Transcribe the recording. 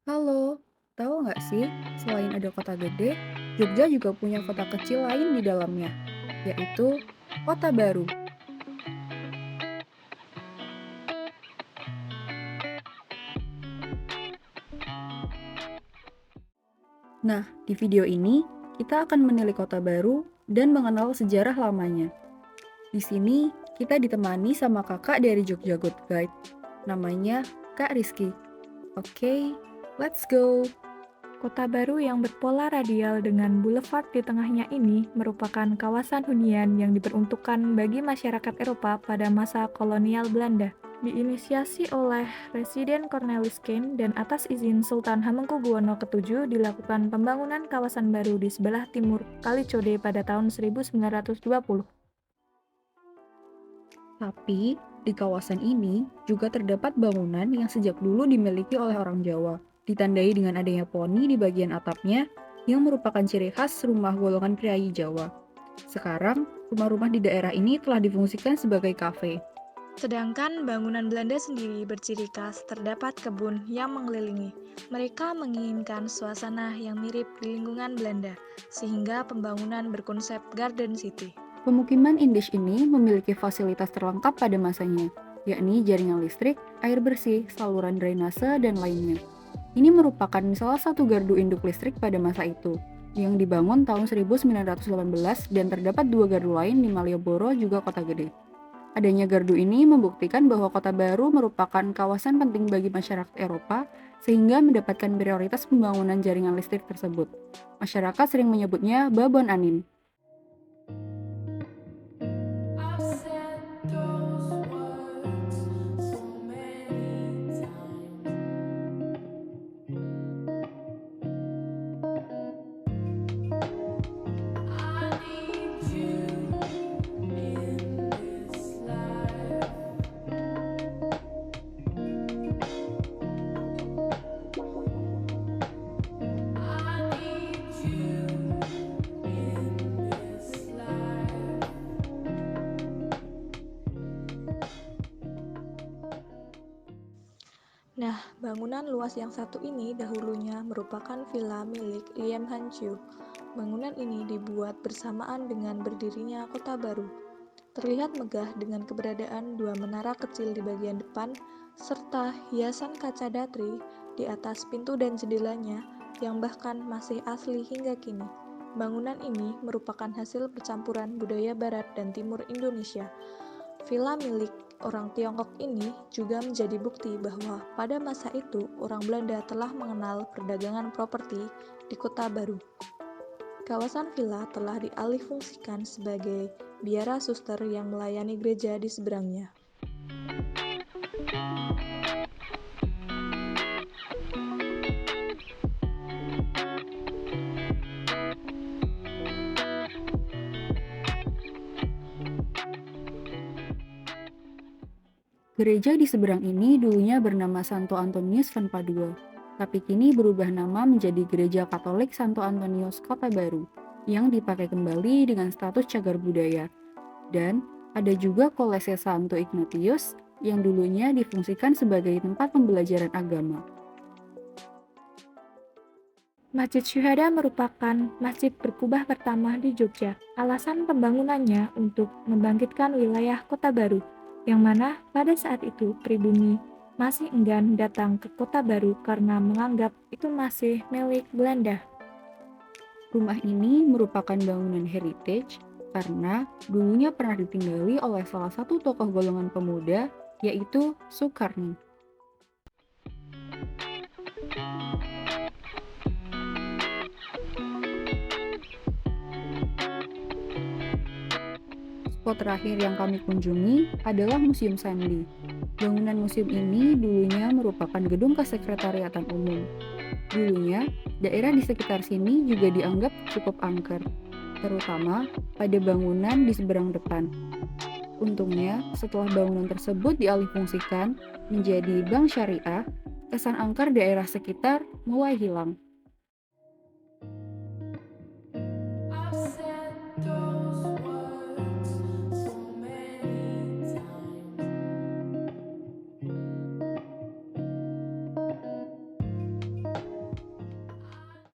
Halo, tahu nggak sih, selain ada kota gede, Jogja juga punya kota kecil lain di dalamnya, yaitu Kota Baru. Nah, di video ini, kita akan menilik Kota Baru dan mengenal sejarah lamanya. Di sini, kita ditemani sama kakak dari Jogja Good Guide. Namanya Kak Rizky. Oke, let's go! Kota baru yang berpola radial dengan boulevard di tengahnya ini merupakan kawasan hunian yang diperuntukkan bagi masyarakat Eropa pada masa kolonial Belanda. Diinisiasi oleh Presiden Cornelis Kane dan atas izin Sultan Hamengkubuwono ke-7 dilakukan pembangunan kawasan baru di sebelah timur Kali Code pada tahun 1920. Tapi, di kawasan ini juga terdapat bangunan yang sejak dulu dimiliki oleh orang Jawa, ditandai dengan adanya poni di bagian atapnya yang merupakan ciri khas rumah golongan priai Jawa. Sekarang, rumah-rumah di daerah ini telah difungsikan sebagai kafe. Sedangkan bangunan Belanda sendiri berciri khas terdapat kebun yang mengelilingi. Mereka menginginkan suasana yang mirip di lingkungan Belanda, sehingga pembangunan berkonsep Garden City. Pemukiman Indisch ini memiliki fasilitas terlengkap pada masanya, yakni jaringan listrik, air bersih, saluran drainase, dan lainnya. Ini merupakan salah satu gardu induk listrik pada masa itu, yang dibangun tahun 1918 dan terdapat dua gardu lain di Malioboro juga Kota Gede. Adanya gardu ini membuktikan bahwa Kota Baru merupakan kawasan penting bagi masyarakat Eropa sehingga mendapatkan prioritas pembangunan jaringan listrik tersebut. Masyarakat sering menyebutnya Babon Anim. I've said those words so many times. I need you in this life. I need you in this life. Nah, bangunan luas yang satu ini dahulunya merupakan villa milik Liam Hanchu. Bangunan ini dibuat bersamaan dengan berdirinya Kota Baru. Terlihat megah dengan keberadaan dua menara kecil di bagian depan, serta hiasan kaca datri di atas pintu dan jendelanya yang bahkan masih asli hingga kini. Bangunan ini merupakan hasil percampuran budaya Barat dan Timur Indonesia. Villa milik orang Tiongkok ini juga menjadi bukti bahwa pada masa itu orang Belanda telah mengenal perdagangan properti di Kota Baru. Kawasan villa telah dialihfungsikan sebagai biara suster yang melayani gereja di seberangnya. Gereja di seberang ini dulunya bernama Santo Antonius van Padua, tapi kini berubah nama menjadi Gereja Katolik Santo Antonius Kota Baru, yang dipakai kembali dengan status cagar budaya. Dan ada juga Kolese Santo Ignatius, yang dulunya difungsikan sebagai tempat pembelajaran agama. Masjid Syuhada merupakan masjid berkubah pertama di Jogja. Alasan pembangunannya untuk membangkitkan wilayah Kota Baru, yang mana pada saat itu pribumi masih enggan datang ke Kota Baru karena menganggap itu masih milik Belanda. Rumah ini merupakan bangunan heritage karena dulunya pernah ditinggali oleh salah satu tokoh golongan pemuda, yaitu Soekarno. Spot terakhir yang kami kunjungi adalah Museum Sandi. Bangunan museum ini dulunya merupakan gedung kesekretariatan umum. Dulunya, daerah di sekitar sini juga dianggap cukup angker, terutama pada bangunan di seberang depan. Untungnya, setelah bangunan tersebut dialihfungsikan menjadi bank syariah, kesan angker daerah sekitar mulai hilang.